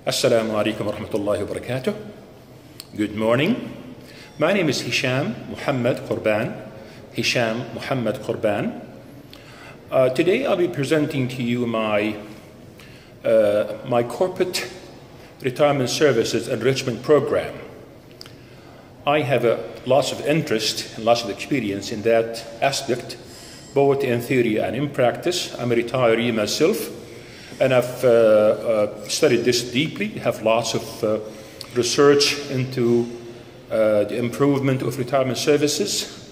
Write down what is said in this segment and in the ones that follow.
Assalamu alaikum wa rahmatullahi wa barakatuh. Good morning. My name is Hesham Mohammed Gurban. Hesham Mohammed Gurban. Today I'll be presenting to you my corporate retirement services enrichment program. I have lots of interest and lots of experience in that aspect, both in theory and in practice. I'm a retiree myself, and I've studied this deeply, have lots of research into the improvement of retirement services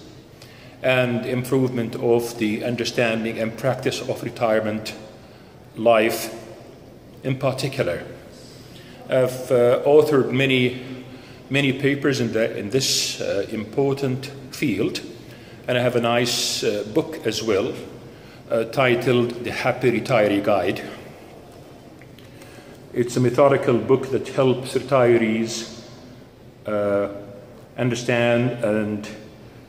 and improvement of the understanding and practice of retirement life in particular. I've authored many papers in this important field, and I have a nice book as well titled The Happy Retiree Guide. It's a methodical book that helps retirees understand and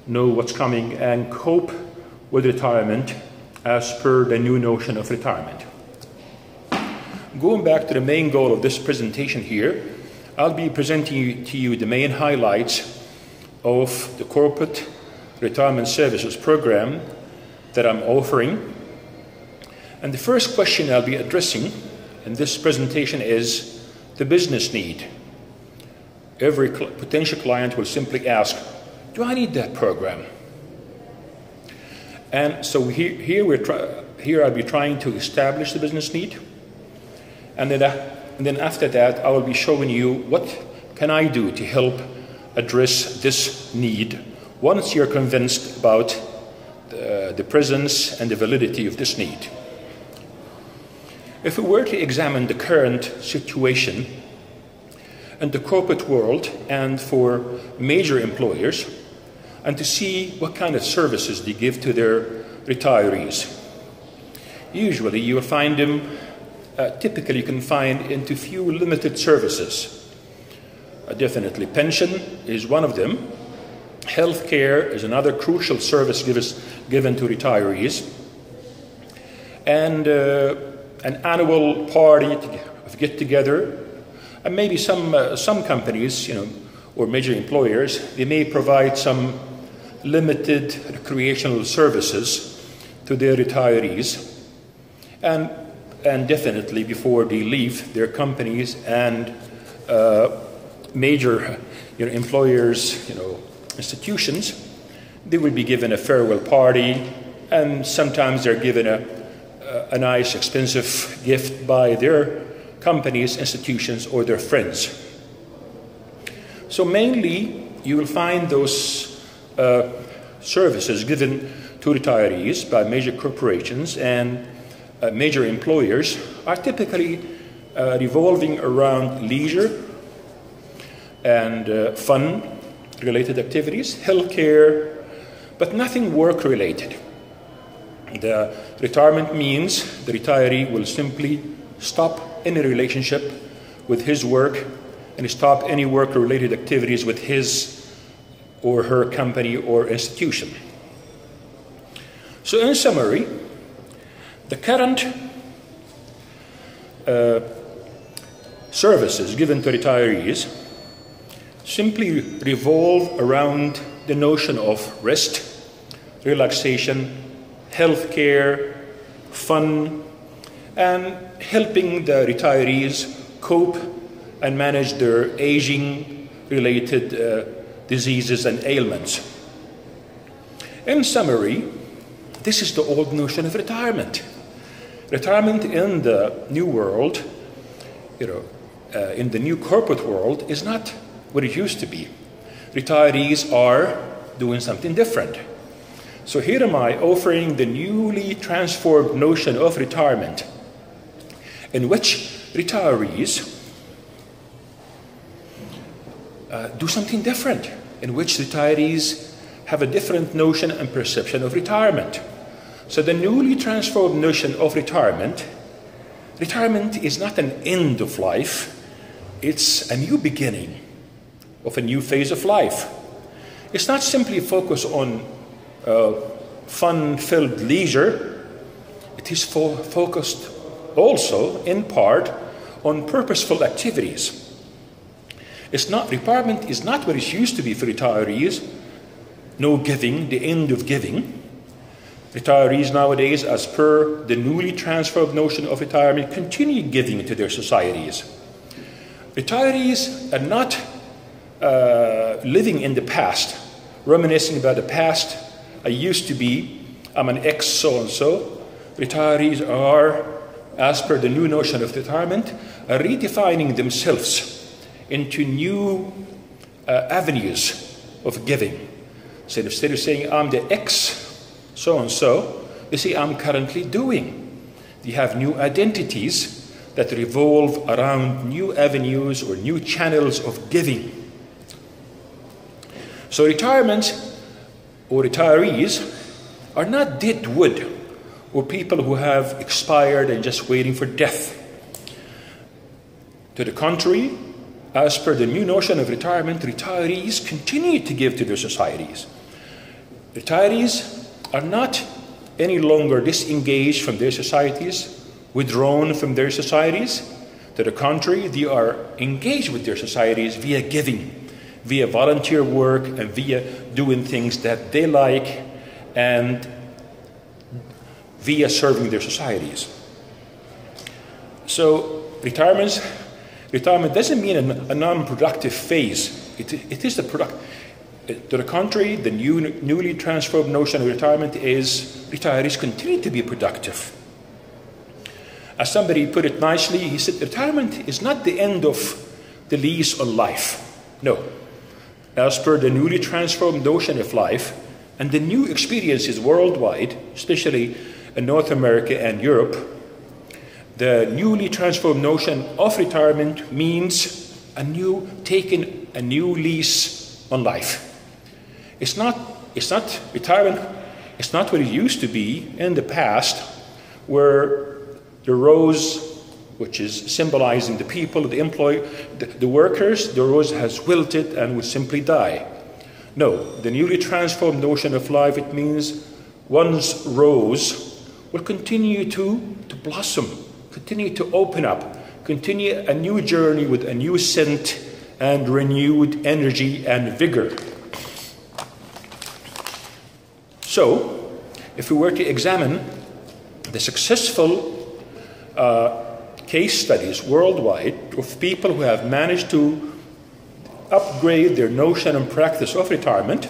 know what's coming and cope with retirement as per the new notion of retirement. Going back to the main goal of this presentation here, I'll be presenting to you the main highlights of the corporate retirement services program that I'm offering. And the first question I'll be addressing in this presentation is the business need. Every potential client will simply ask, do I need that program? And so here I'll be trying to establish the business need. And then after that, I will be showing you what can I do to help address this need once you're convinced about the presence and the validity of this need. If we were to examine the current situation in the corporate world and for major employers, and to see what kind of services they give to their retirees, usually you will find them, typically you can find into few limited services. Definitely pension is one of them. Healthcare is another crucial service given to retirees. And an annual party of get-together, and maybe some companies, or major employers, they may provide some limited recreational services to their retirees, and definitely before they leave their companies and major employers, institutions, they will be given a farewell party, and sometimes they're given a nice expensive gift by their companies, institutions, or their friends. So mainly you will find those services given to retirees by major corporations and major employers are typically revolving around leisure and fun-related activities, healthcare, but nothing work-related. The retirement means the retiree will simply stop any relationship with his work and stop any work-related activities with his or her company or institution. So in summary, the current services given to retirees simply revolve around the notion of rest, relaxation, healthcare, fun, and helping the retirees cope and manage their aging-related diseases and ailments. In summary, this is the old notion of retirement. Retirement in the new world, in the new corporate world, is not what it used to be. Retirees are doing something different. So here am I offering the newly transformed notion of retirement, in which retirees do something different, in which retirees have a different notion and perception of retirement. So the newly transformed notion of retirement is not an end of life, it's a new beginning of a new phase of life. It's not simply focused on fun-filled leisure. It is focused also, in part, on purposeful activities. Retirement is not what it used to be for retirees. No giving, the end of giving. Retirees nowadays, as per the newly transformed notion of retirement, continue giving to their societies. Retirees are not living in the past, reminiscing about the past. I used to be, I'm an ex so-and-so. Retirees are, as per the new notion of retirement, redefining themselves into new avenues of giving. So instead of saying, I'm the ex so-and-so, they say, I'm currently doing. They have new identities that revolve around new avenues or new channels of giving. So retirement or retirees are not dead wood or people who have expired and just waiting for death. To the contrary, as per the new notion of retirement, retirees continue to give to their societies. Retirees are not any longer disengaged from their societies, withdrawn from their societies. To the contrary, they are engaged with their societies via giving, via volunteer work, and via doing things that they like, and via serving their societies. So retirement doesn't mean a non-productive phase. It is the product. To the contrary, the newly transformed notion of retirement is retirees continue to be productive. As somebody put it nicely, he said, retirement is not the end of the lease on life. No. As per the newly transformed notion of life and the new experiences worldwide, especially in North America and Europe, the newly transformed notion of retirement means taking a new lease on life. It's not retirement. It's not what it used to be in the past, where the rose, which is symbolizing the people, the employee, the workers, the rose has wilted and would simply die. No, the newly transformed notion of life, it means one's rose will continue to blossom, continue to open up, continue a new journey with a new scent and renewed energy and vigor. So, if we were to examine the successful case studies worldwide of people who have managed to upgrade their notion and practice of retirement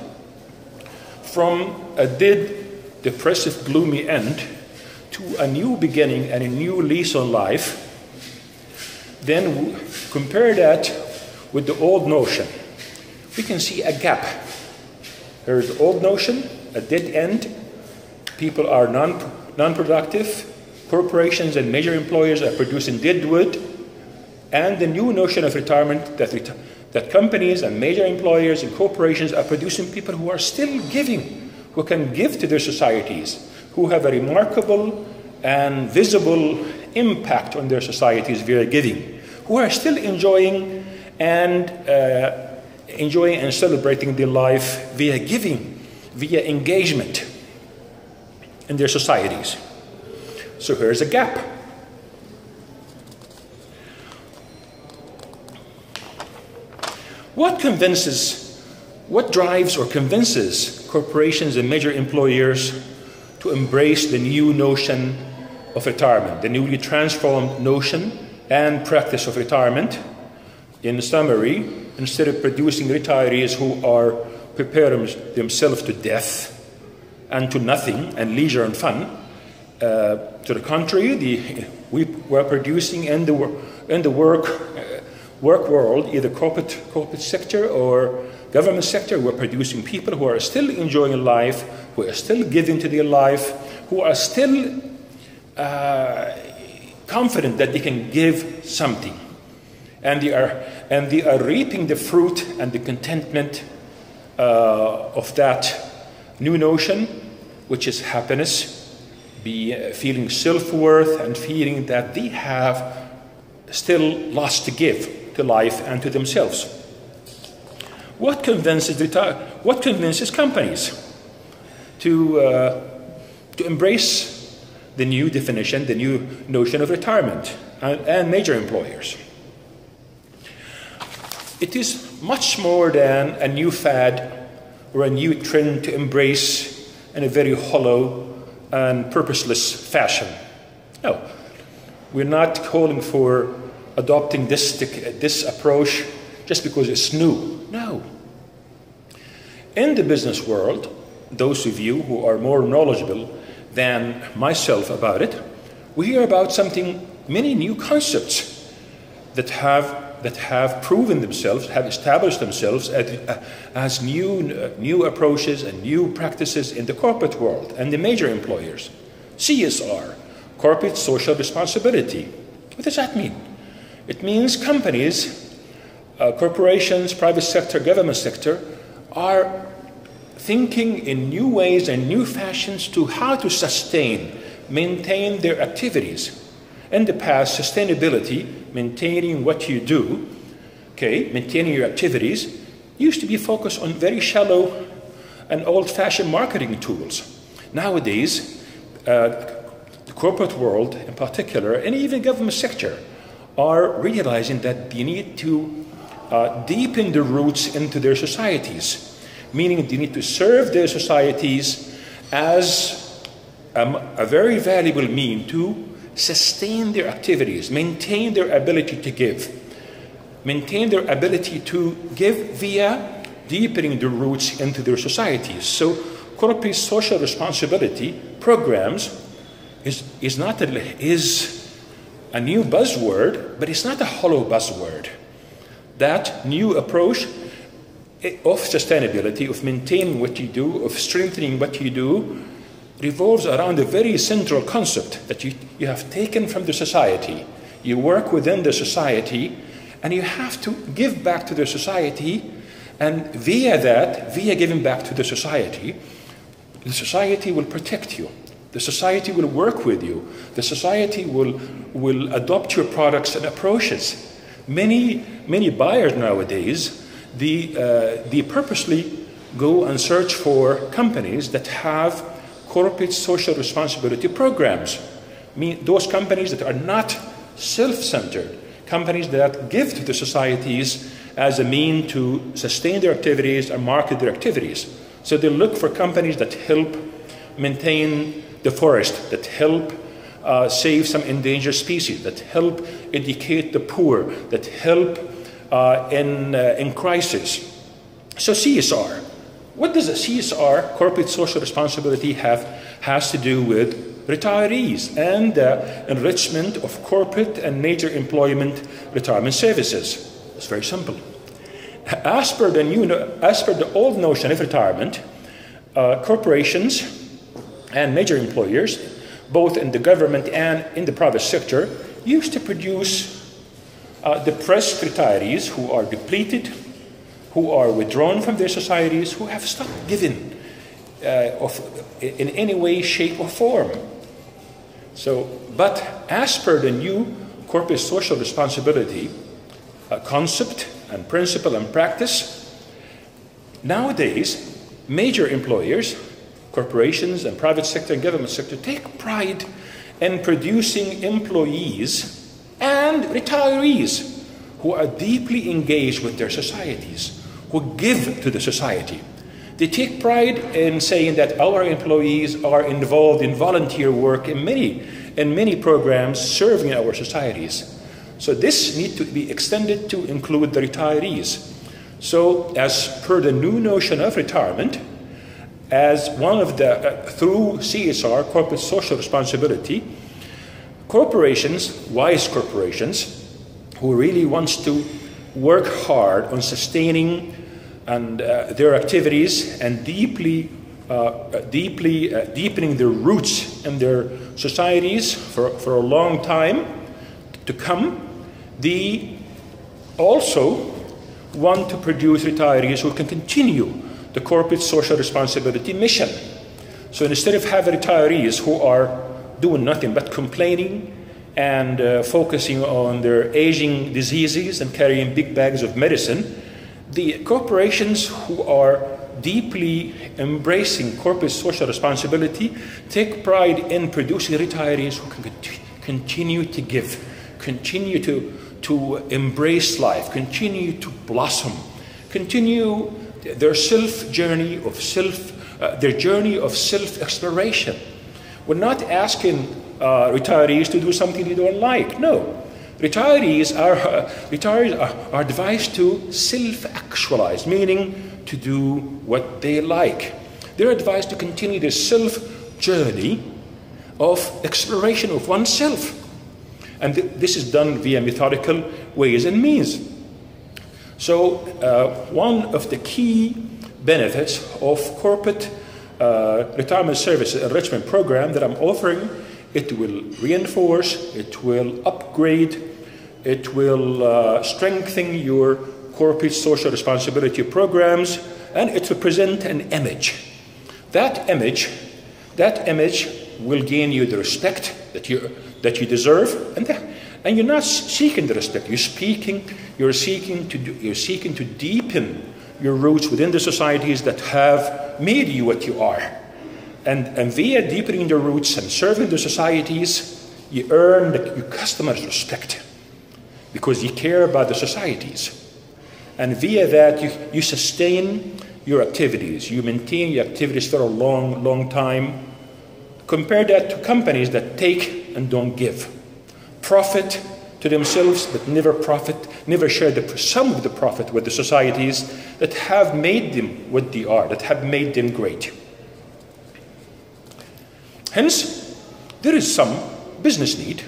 from a dead, depressive, gloomy end to a new beginning and a new lease on life, then compare that with the old notion, we can see a gap. There is the old notion, a dead end. People are non-productive. Corporations and major employers are producing dead wood. And the new notion of retirement that companies and major employers and corporations are producing people who are still giving, who can give to their societies, who have a remarkable and visible impact on their societies via giving, who are still enjoying and celebrating their life via giving, via engagement in their societies. So here's a gap. What drives or convinces corporations and major employers to embrace the new notion of retirement, the newly transformed notion and practice of retirement? In summary, instead of producing retirees who are preparing themselves to death and to nothing and leisure and fun, to the contrary, we were producing in the work world, either corporate sector or government sector, we're producing people who are still enjoying life, who are still giving to their life, who are still confident that they can give something, and they are reaping the fruit and the contentment of that new notion, which is happiness, feeling self-worth and feeling that they have still lots to give to life and to themselves. What convinces companies to embrace the new definition, the new notion of retirement? and major employers. It is much more than a new fad or a new trend to embrace in a very hollow and purposeless fashion. No, we're not calling for adopting this approach just because it's new. No. In the business world, those of you who are more knowledgeable than myself about it, we hear about many new concepts that have proven themselves, have established themselves as new approaches and new practices in the corporate world and the major employers. CSR, corporate social responsibility. What does that mean? It means companies, corporations, private sector, government sector are thinking in new ways and new fashions to how to maintain their activities. In the past, sustainability, maintaining what you do, maintaining your activities, used to be focused on very shallow and old-fashioned marketing tools. Nowadays, the corporate world in particular, and even government sector, are realizing that they need to deepen the roots into their societies, meaning they need to serve their societies as a very valuable mean to sustain their activities, maintain their ability to give, via deepening the roots into their societies. So corporate social responsibility programs is a new buzzword, but it's not a hollow buzzword. That new approach of sustainability, of maintaining what you do, of strengthening what you do, revolves around a very central concept that you have taken from the society. You work within the society, and you have to give back to the society, and via giving back to the society will protect you. The society will work with you. The society will adopt your products and approaches. Many buyers nowadays, they purposely go and search for companies that have corporate social responsibility programs. Those companies that are not self-centered, companies that give to the societies as a mean to sustain their activities and market their activities. So they look for companies that help maintain the forest, that help save some endangered species, that help educate the poor, that help in crisis. So CSR. What does a CSR, corporate social responsibility, has to do with retirees and enrichment of corporate and major employment retirement services? It's very simple. As per the old notion of retirement, corporations and major employers, both in the government and in the private sector, used to produce depressed retirees who are depleted, who are withdrawn from their societies, who have stopped giving in any way, shape, or form. But as per the new corporate social responsibility concept and principle and practice, nowadays, major employers, corporations and private sector and government sector take pride in producing employees and retirees who are deeply engaged with their societies, who give to the society. They take pride in saying that our employees are involved in volunteer work in many programs serving our societies. So this needs to be extended to include the retirees. So as per the new notion of retirement, as one of the, through CSR, corporate social responsibility, corporations, wise corporations, who really wants to work hard on sustaining their activities and deepening their roots in their societies for a long time to come, they also want to produce retirees who can continue the corporate social responsibility mission. So instead of having retirees who are doing nothing but complaining and focusing on their aging diseases and carrying big bags of medicine, the corporations who are deeply embracing corporate social responsibility take pride in producing retirees who can continue to give, continue to embrace life, continue to blossom, continue their journey of self-exploration. We're not asking retirees to do something they don't like. No, retirees are advised to self-actualize, meaning to do what they like. They're advised to continue the self-journey of exploration of oneself. And this is done via methodical ways and means. So one of the key benefits of corporate retirement service enrichment program that I'm offering, it will reinforce, it will upgrade, it will strengthen your corporate social responsibility programs, and it will present an image. That image will gain you the respect that you deserve, and you're not seeking the respect. You're seeking to deepen your roots within the societies that have made you what you are, and via deepening the roots and serving the societies, you earn your customers' respect because you care about the societies, and via that you sustain your activities. You maintain your activities for a long time. Compare that to companies that take and don't give, profit to themselves but never share some of the profit with the societies that have made them what they are, that have made them great. Hence, there is some business need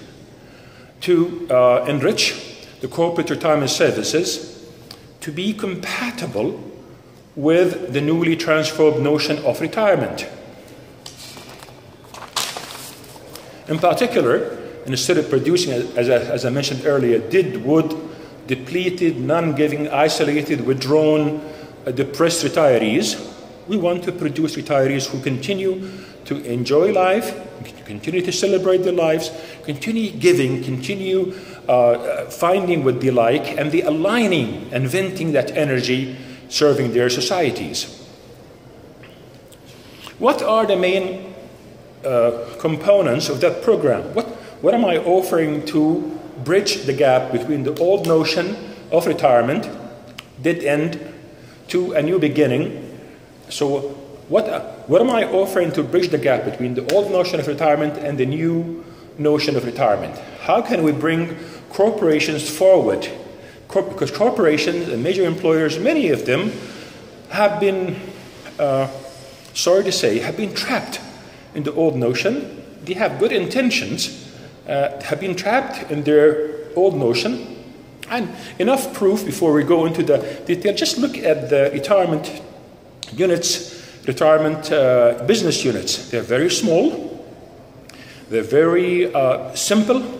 to enrich the corporate retirement services to be compatible with the newly transformed notion of retirement. In particular, instead of producing, as I mentioned earlier, dead wood, depleted, non-giving, isolated, withdrawn, depressed retirees, we want to produce retirees who continue to enjoy life, continue to celebrate their lives, continue giving, continue finding what they like, and they aligning and venting that energy, serving their societies. What are the main components of that program? What am I offering to bridge the gap between the old notion of retirement, dead end, to a new beginning? So what am I offering to bridge the gap between the old notion of retirement and the new notion of retirement? How can we bring corporations forward? Because corporations and major employers, many of them have been, sorry to say, have been trapped in the old notion. They have good intentions, have been trapped in their old notion. And enough proof before we go into the detail. Just look at the retirement units, retirement business units. They're very small. They're very simple.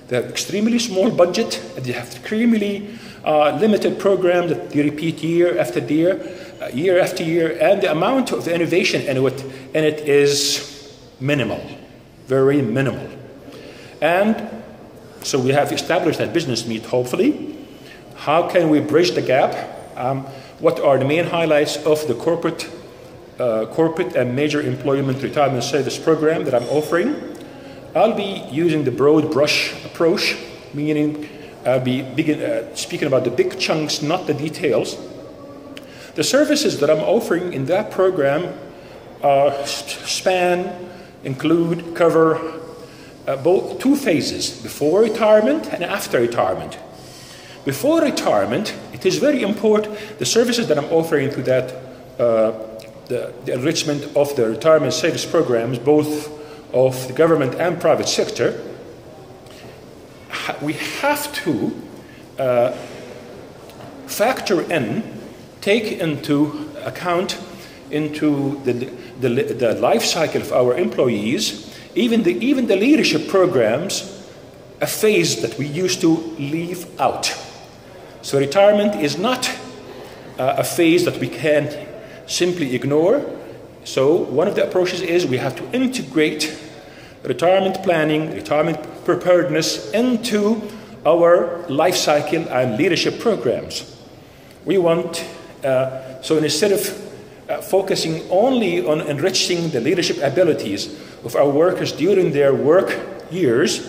They have extremely small budget. And they have extremely limited programs that they repeat year after year, and the amount of innovation in it is minimal, very minimal. And so we have established that business need, hopefully. How can we bridge the gap? What are the main highlights of the corporate and major employment retirement service program that I'm offering? I'll be using the broad brush approach, meaning I'll be speaking about the big chunks, not the details. The services that I'm offering in that program cover both two phases, before retirement and after retirement. Before retirement, it is very important, the services that I'm offering to that, the enrichment of the retirement service programs, both of the government and private sector, we have to take into account into the life cycle of our employees, even the leadership programs, a phase that we used to leave out. So retirement is not a phase that we can't simply ignore. So one of the approaches is we have to integrate retirement planning, retirement preparedness into our life cycle and leadership programs. We want, so instead of focusing only on enriching the leadership abilities of our workers during their work years,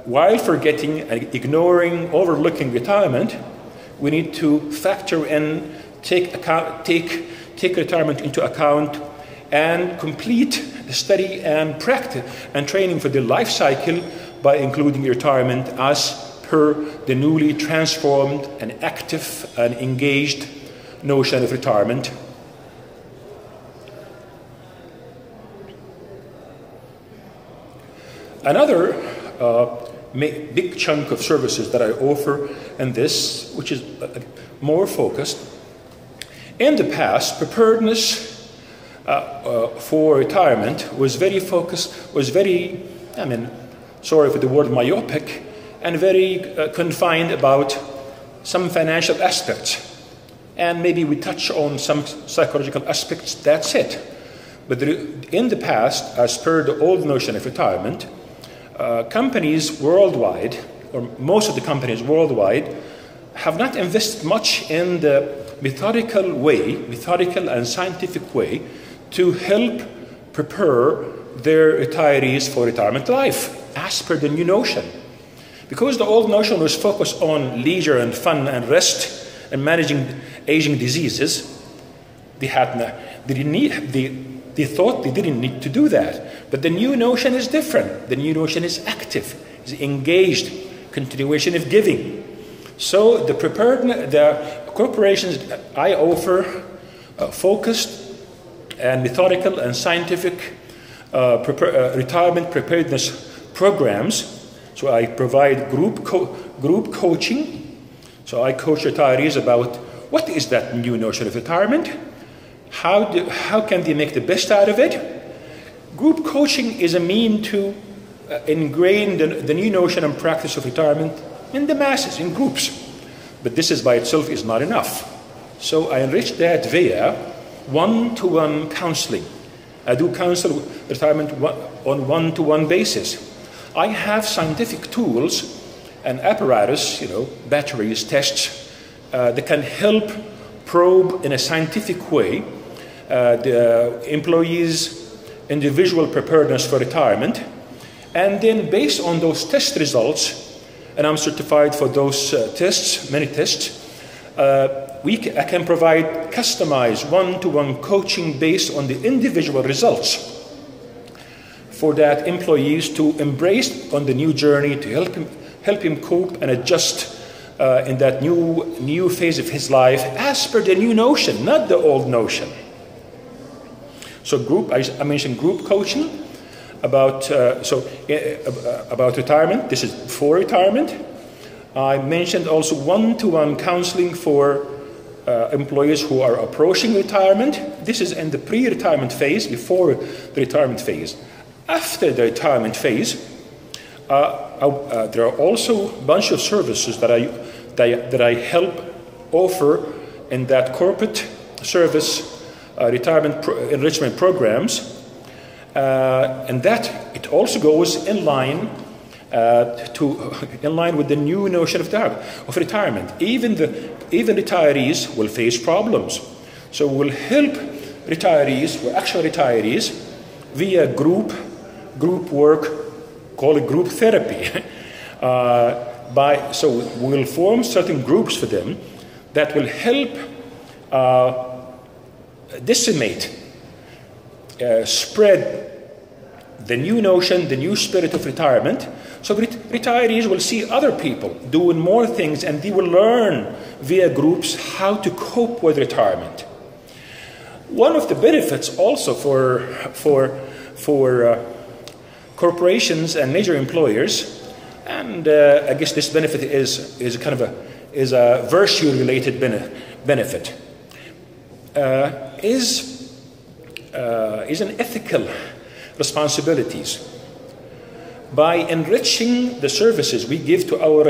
while forgetting and ignoring, overlooking retirement, we need to factor in, take retirement into account, and complete the study and practice and training for the life cycle by including retirement as per the newly transformed and active and engaged notion of retirement. Another big chunk of services that I offer in this, which is more focused, in the past, preparedness for retirement was very focused, sorry for the word myopic, and very confined about some financial aspects. And maybe we touch on some psychological aspects, that's it. But in the past, as per the old notion of retirement, companies worldwide, or most of the companies worldwide, have not invested much in the methodical and scientific way to help prepare their retirees for retirement life, as per the new notion. Because the old notion was focused on leisure and fun and rest and managing aging diseases, they thought they didn't need to do that. But the new notion is different. The new notion is active, is engaged, continuation of giving. So the corporations I offer focused and methodical and scientific retirement preparedness programs. So I provide group coaching. So I coach retirees about what is that new notion of retirement? How can they make the best out of it? Group coaching is a mean to ingrain the new notion and practice of retirement in the masses, in groups. But this is by itself is not enough. So I enrich that via one-to-one counseling. I do counsel retirement on one-to-one basis. I have scientific tools and apparatus, batteries, tests, that can help probe in a scientific way the employees' individual preparedness for retirement. And then based on those test results, and I'm certified for those tests, many tests, I can provide customized one-to-one coaching based on the individual results for that employees to embrace on the new journey, to help him cope and adjust in that new phase of his life as per the new notion, not the old notion. So I mentioned group coaching about retirement. This is for retirement. I mentioned also one-to-one counseling for employees who are approaching retirement. This is in the pre-retirement phase, before the retirement phase. After the retirement phase, there are also a bunch of services that I help offer in that corporate service retirement enrichment programs, and that it also goes in line with the new notion of retirement. Even retirees will face problems, so we'll help retirees, or actual retirees, via group work, call it group therapy. So we'll form certain groups for them that will help disseminate, spread the new notion, the new spirit of retirement. So retirees will see other people doing more things, and they will learn via groups how to cope with retirement. One of the benefits also for corporations and major employers, and I guess this benefit is a virtue-related benefit, is an ethical responsibilities. By enriching the services we give to our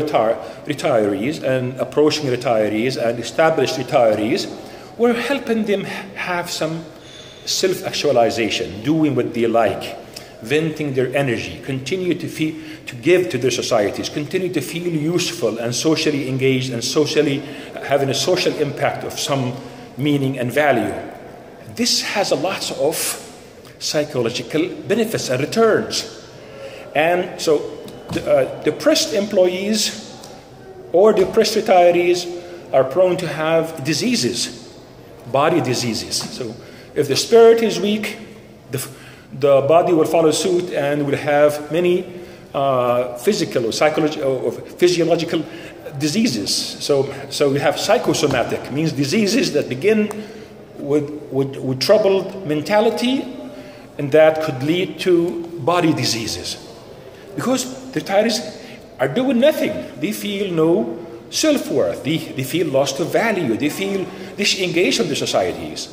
retirees and approaching retirees and established retirees, we're helping them have some self-actualization, doing what they like, venting their energy, continue to give to their societies, continue to feel useful and socially engaged and socially having a social impact of some meaning and value. This has a lot of psychological benefits and returns. And so depressed employees or depressed retirees are prone to have diseases, body diseases. So if the spirit is weak, the body will follow suit and will have many physical or psychological or physiological diseases. So we have psychosomatic, means diseases that begin with troubled mentality, and that could lead to body diseases. Because the retirees are doing nothing. They feel no self-worth. They feel lost of value. They feel disengaged from the societies.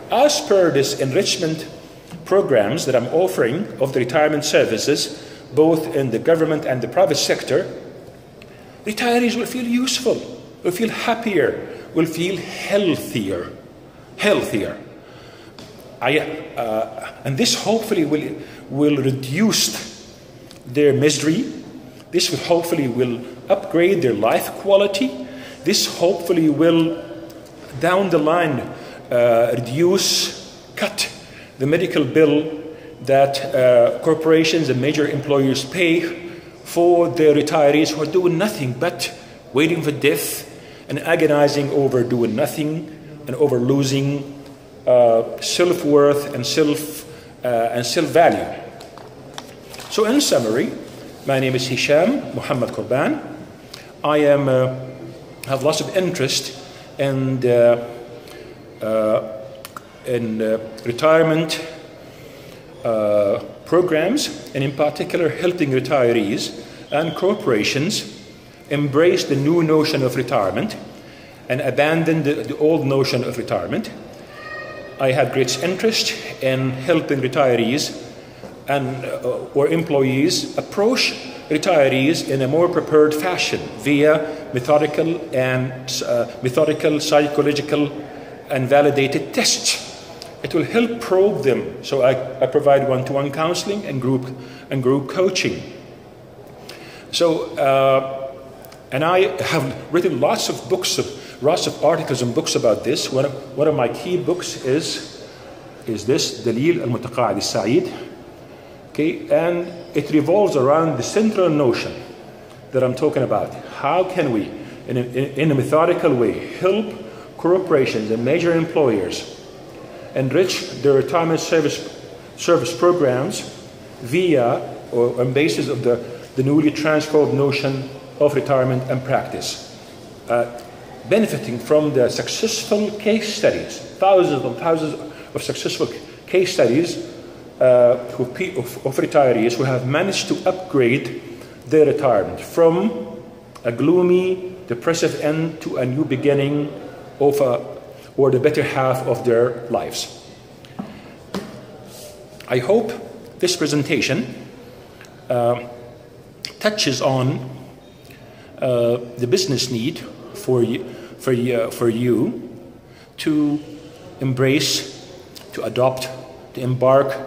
As per this enrichment programs that I'm offering of the retirement services, both in the government and the private sector, retirees will feel useful, will feel happier, will feel healthier. And this hopefully will reduce their misery. This will hopefully will upgrade their life quality. This hopefully will, down the line, cut the medical bill that corporations and major employers pay for their retirees who are doing nothing but waiting for death and agonizing over doing nothing and over losing self-worth and self-value. So in summary, my name is Hesham Mohammed Gurban. I have lots of interest in retirement programs, and in particular helping retirees and corporations embrace the new notion of retirement and abandon the old notion of retirement. I have great interest in helping retirees and or employees approach retirees in a more prepared fashion via methodical, psychological, and validated tests. It will help probe them. So I provide one-to-one counseling and group coaching. So and I have written lots of books, lots of articles and books about this. One of my key books is this, Dalil al-Mutaqa'id al-Sa'id. Okay, and it revolves around the central notion that I'm talking about. How can we, in a methodical way, help corporations and major employers enrich their retirement service programs via or on basis of the newly transformed notion of retirement and practice, benefiting from the successful case studies, thousands and thousands of successful case studies of retirees who have managed to upgrade their retirement from a gloomy, depressive end to a new beginning of or the better half of their lives. I hope this presentation touches on the business need for you to embrace, to adopt, to embark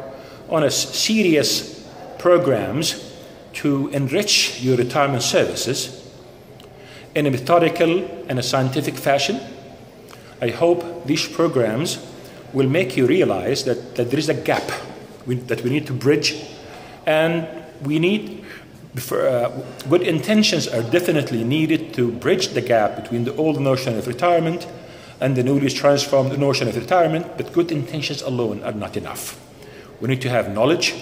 on a serious programs to enrich your retirement services in a methodical and a scientific fashion. I hope these programs will make you realize that there is a gap that we need to bridge, and we need, good intentions are definitely needed to bridge the gap between the old notion of retirement and the newly transformed notion of retirement, but good intentions alone are not enough. We need to have knowledge,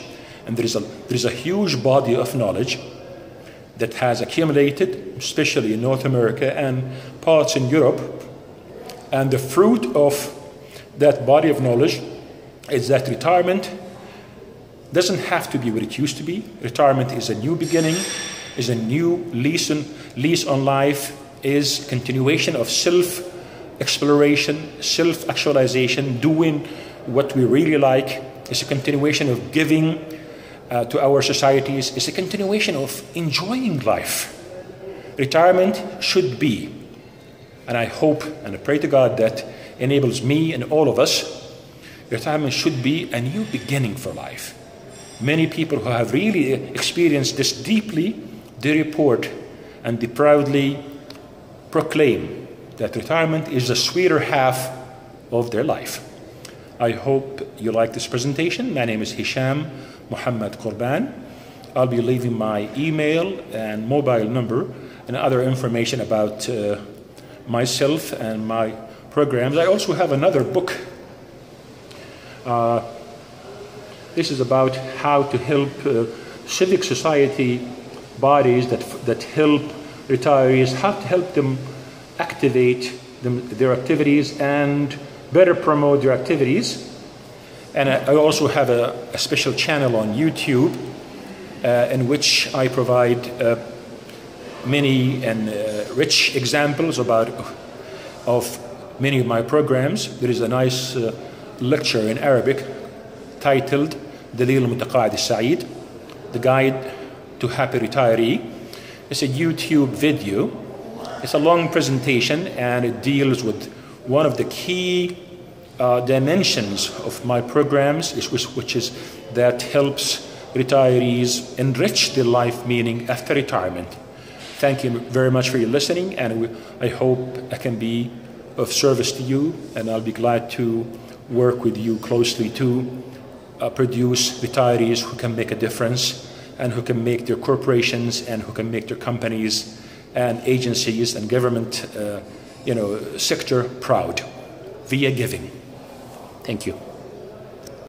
and there is a huge body of knowledge that has accumulated, especially in North America and parts in Europe. And the fruit of that body of knowledge is that retirement doesn't have to be what it used to be. Retirement is a new beginning, is a new lease on life, is continuation of self-exploration, self-actualization, doing what we really like. It's a continuation of giving to our societies. It's a continuation of enjoying life. Retirement should be, and I hope and I pray to God that enables me and all of us, retirement should be a new beginning for life. Many people who have really experienced this deeply, they report and they proudly proclaim that retirement is the sweeter half of their life. I hope you like this presentation. My name is Hesham Mohammed Gurban. I'll be leaving my email and mobile number and other information about myself and my programs. I also have another book. This is about how to help civic society bodies that help retirees, how to help them activate their activities and better promote their activities. And I also have a special channel on YouTube in which I provide many and rich examples of many of my programs. There is a nice lecture in Arabic titled دليل المتقاعد السعيد, The Guide to Happy Retiree. It's a YouTube video. It's a long presentation and it deals with one of the key dimensions of my programs, which is that helps retirees enrich their life meaning after retirement. Thank you very much for your listening, and I hope I can be of service to you, and I'll be glad to work with you closely to produce retirees who can make a difference and who can make their corporations and who can make their companies and agencies and government sector proud via giving. Thank you.